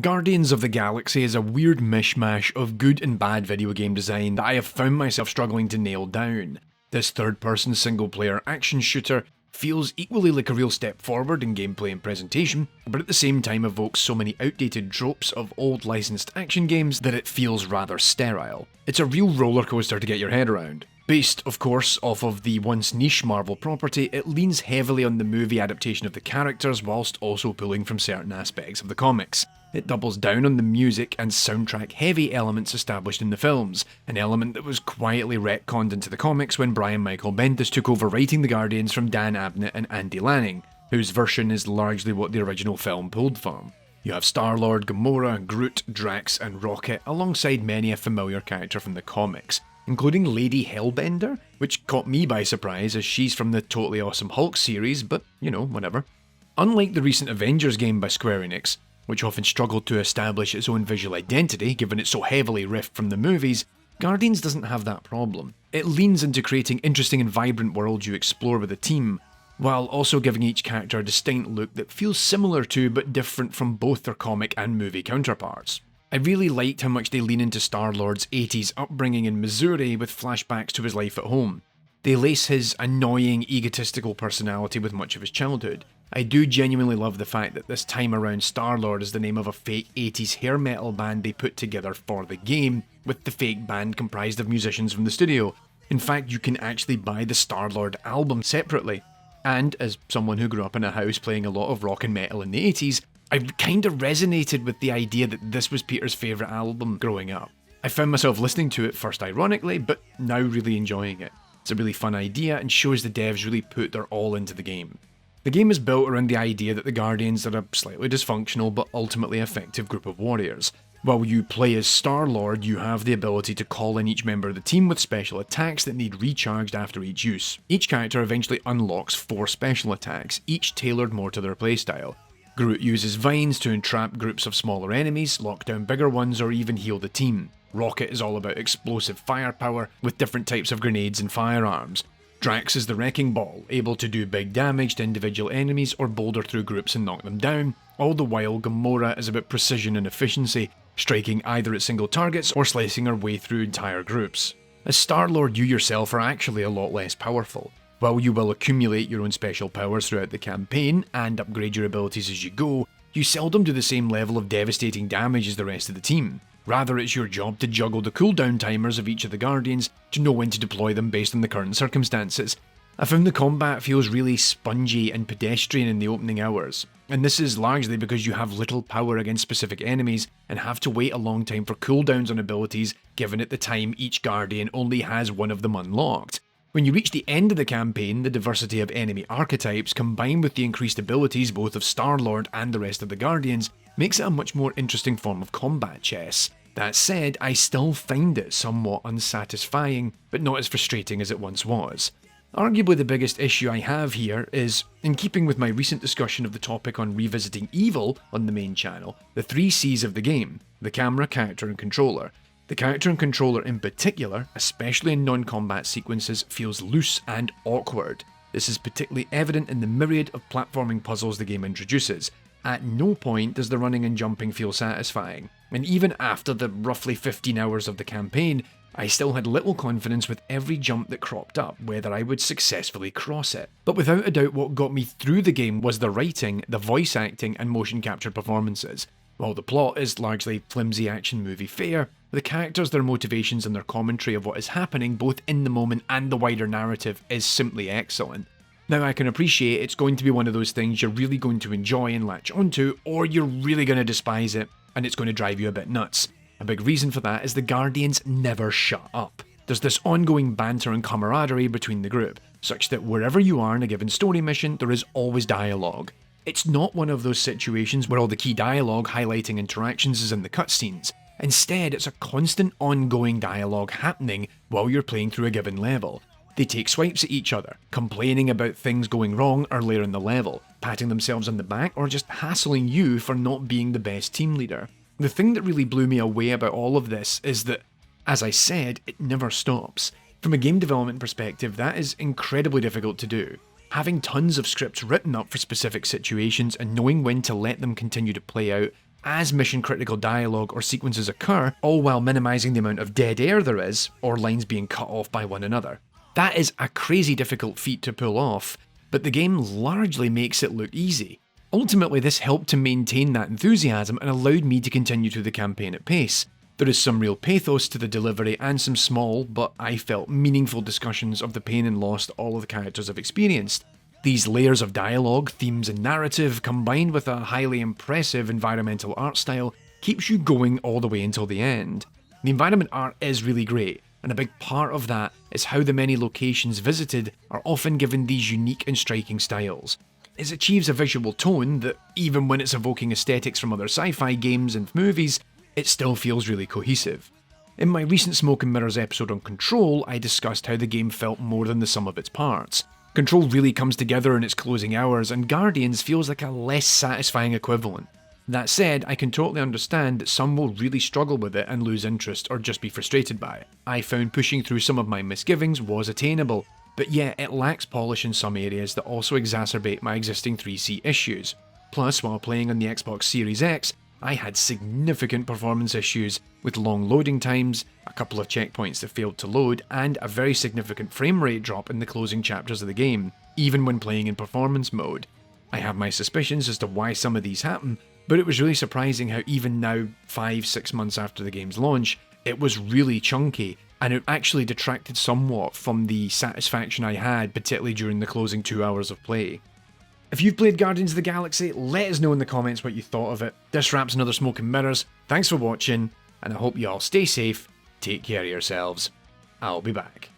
Guardians of the Galaxy is a weird mishmash of good and bad video game design that I have found myself struggling to nail down. This third-person single-player action shooter feels equally like a real step forward in gameplay and presentation, but at the same time evokes so many outdated tropes of old licensed action games that it feels rather sterile. It's a real roller coaster to get your head around. Based, of course, off of the once niche Marvel property, it leans heavily on the movie adaptation of the characters whilst also pulling from certain aspects of the comics. It doubles down on the music and soundtrack-heavy elements established in the films, an element that was quietly retconned into the comics when Brian Michael Bendis took over writing the Guardians from Dan Abnett and Andy Lanning, whose version is largely what the original film pulled from. You have Star-Lord, Gamora, Groot, Drax and Rocket alongside many a familiar character from the comics, including Lady Hellbender, which caught me by surprise as she's from the Totally Awesome Hulk series, but whatever. Unlike the recent Avengers game by Square Enix, which often struggled to establish its own visual identity given it's so heavily riffed from the movies, Guardians doesn't have that problem. It leans into creating interesting and vibrant worlds you explore with a team, while also giving each character a distinct look that feels similar to but different from both their comic and movie counterparts. I really liked how much they lean into Star-Lord's 80s upbringing in Missouri with flashbacks to his life at home. They lace his annoying, egotistical personality with much of his childhood. I do genuinely love the fact that this time around Star-Lord is the name of a fake 80s hair metal band they put together for the game, with the fake band comprised of musicians from the studio. In fact, you can actually buy the Star-Lord album separately. And, as someone who grew up in a house playing a lot of rock and metal in the 80s, I kind of resonated with the idea that this was Peter's favourite album growing up. I found myself listening to it first ironically, but now really enjoying it. It's a really fun idea and shows the devs really put their all into the game. The game is built around the idea that the Guardians are a slightly dysfunctional but ultimately effective group of warriors. While you play as Star-Lord, you have the ability to call in each member of the team with special attacks that need recharged after each use. Each character eventually unlocks 4 special attacks, each tailored more to their playstyle. Groot uses vines to entrap groups of smaller enemies, lock down bigger ones, or even heal the team. Rocket is all about explosive firepower with different types of grenades and firearms. Drax is the wrecking ball, able to do big damage to individual enemies or boulder through groups and knock them down, all the while Gamora is about precision and efficiency, striking either at single targets or slicing her way through entire groups. As Star-Lord, you yourself are actually a lot less powerful. While you will accumulate your own special powers throughout the campaign and upgrade your abilities as you go, you seldom do the same level of devastating damage as the rest of the team. Rather, it's your job to juggle the cooldown timers of each of the Guardians to know when to deploy them based on the current circumstances. I found the combat feels really spongy and pedestrian in the opening hours, and this is largely because you have little power against specific enemies and have to wait a long time for cooldowns on abilities given at the time each Guardian only has one of them unlocked. When you reach the end of the campaign, the diversity of enemy archetypes combined with the increased abilities both of Star-Lord and the rest of the Guardians makes it a much more interesting form of combat chess. That said, I still find it somewhat unsatisfying, but not as frustrating as it once was. Arguably the biggest issue I have here is, in keeping with my recent discussion of the topic on revisiting evil on the main channel, the 3 C's of the game: the camera, character and controller. The character and controller in particular, especially in non-combat sequences, feels loose and awkward. This is particularly evident in the myriad of platforming puzzles the game introduces. At no point does the running and jumping feel satisfying, and even after the roughly 15 hours of the campaign, I still had little confidence with every jump that cropped up whether I would successfully cross it. But without a doubt what got me through the game was the writing, the voice acting and motion capture performances. While the plot is largely flimsy action movie fare, the characters, their motivations and their commentary of what is happening both in the moment and the wider narrative is simply excellent. Now I can appreciate it's going to be one of those things you're really going to enjoy and latch onto, or you're really going to despise it and it's going to drive you a bit nuts. A big reason for that is the Guardians never shut up. There's this ongoing banter and camaraderie between the group, such that wherever you are in a given story mission, there is always dialogue. It's not one of those situations where all the key dialogue highlighting interactions is in the cutscenes. Instead, it's a constant ongoing dialogue happening while you're playing through a given level. They take swipes at each other, complaining about things going wrong earlier in the level, patting themselves on the back or just hassling you for not being the best team leader. The thing that really blew me away about all of this is that, as I said, it never stops. From a game development perspective, that is incredibly difficult to do. Having tons of scripts written up for specific situations and knowing when to let them continue to play out as mission critical dialogue or sequences occur, all while minimising the amount of dead air there is, or lines being cut off by one another. That is a crazy difficult feat to pull off, but the game largely makes it look easy. Ultimately, this helped to maintain that enthusiasm and allowed me to continue through the campaign at pace. There is some real pathos to the delivery and some small, but I felt meaningful discussions of the pain and loss that all of the characters have experienced. These layers of dialogue, themes and narrative, combined with a highly impressive environmental art style, keeps you going all the way until the end. The environment art is really great, and a big part of that is how the many locations visited are often given these unique and striking styles. It achieves a visual tone that, even when it's evoking aesthetics from other sci-fi games and movies, it still feels really cohesive. In my recent Smoke and Mirrors episode on Control, I discussed how the game felt more than the sum of its parts. Control really comes together in its closing hours, and Guardians feels like a less satisfying equivalent. That said, I can totally understand that some will really struggle with it and lose interest or just be frustrated by it. I found pushing through some of my misgivings was attainable, but yeah, it lacks polish in some areas that also exacerbate my existing 3C issues. Plus, while playing on the Xbox Series X, I had significant performance issues with long loading times, a couple of checkpoints that failed to load, and a very significant frame rate drop in the closing chapters of the game, even when playing in performance mode. I have my suspicions as to why some of these happen, but it was really surprising how even now, 5-6 months after the game's launch, it was really chunky, and it actually detracted somewhat from the satisfaction I had, particularly during the closing 2 hours of play. If you've played Guardians of the Galaxy, let us know in the comments what you thought of it. This wraps another Smoke and Mirrors. Thanks for watching, and I hope you all stay safe, take care of yourselves. I'll be back.